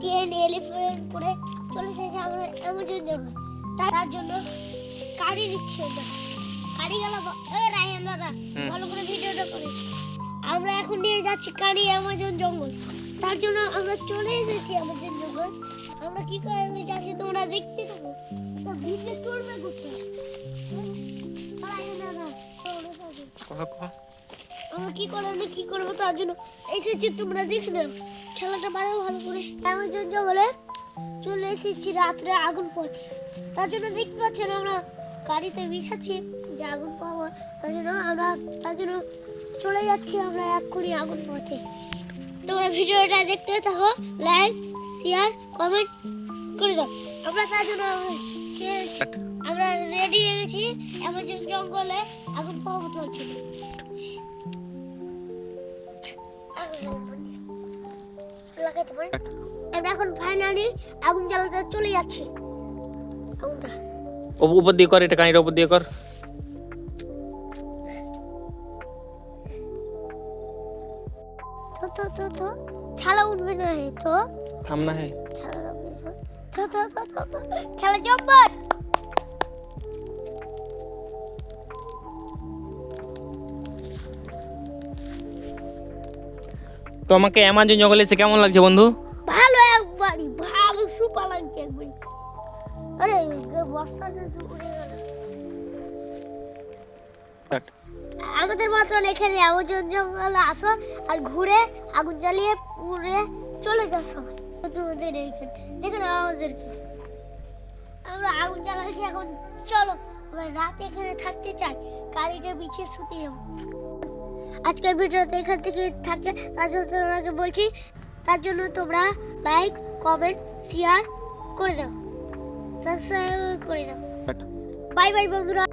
Train elephant করে চলে এসেছি আমরা অ্যামাজন জঙ্গল। তার জন্য গাড়ি নিচ্ছে না, গাড়ি গেল রায়হান দাদা ভালো করে ভিডিওটা করে। আমরা এখন নিয়ে যাচ্ছি গাড়ি অ্যামাজন জঙ্গল। তার জন্য আমরা চলে এসেছি অ্যামাজন জঙ্গল। আমরা কি করে যাচ্ছি তোমরা দেখতে থাকো। তো ভিডিও চলবে কোথায় রায়হান দাদা আমরা কি করবো তার জন্য এসেছি, তোমরা দেখে নাও। খেলাটা বাড়াও ভালো করে। অ্যামাজন জঙ্গলে চলে এসেছি রাত্রে আগুন পথে। তার জন্য দেখতে পাচ্ছেন আমরা গাড়িতে বিছাচ্ছি যে আগুন পাবো। তার জন্য চলে যাচ্ছি আমরা এক্ষুনি আগুন পথে। তোমরা ভিডিওটা দেখতে থাকো, লাইক শেয়ার কমেন্ট করে দাও। আমরা তার জন্য আমরা রেডি হয়ে গেছি অ্যামাজন জঙ্গলে আগুন পাবো তার জন্য। আমরা এখন ফাইনালি আগুন জ্বালাতে চলে যাচ্ছি। আগুনটা উপর দিয়ে কর, এটা কানিটা উপর দিয়ে কর। তো ছালা উঠবে না হে তো থাম না হে ছালা উঠবে তো খেলা জম্বর। তো আমাকে অ্যামাজন জঙ্গলে এসে কেমন লাগছে বন্ধু? ভালো, একবারই ভালো, সুপার লাগছে একবারই। আরে বস্তাটা তো উড়ে গেল। আমাদের মতন এখানে অ্যামাজন জঙ্গলে আসো আর ঘুরে আগুন জ্বালিয়ে পুড়ে চলে যাও সবাই। তোমাদের এইখানে দেখেন আমাদেরকে আমরা আগুন জ্বালাচ্ছি। এখন চলো আমরা রাতে এখানে থাকতে চাই, গাড়িটা বিছিয়ে শুতে যাবো। আজকের ভিডিওতে এখান থেকে থাকছে, তার জন্য তোমাকে বলছি, তার জন্য তোমরা লাইক কমেন্ট শেয়ার করে দাও, সাবস্ক্রাইব করে দাও। বাই বাই বন্ধুরা।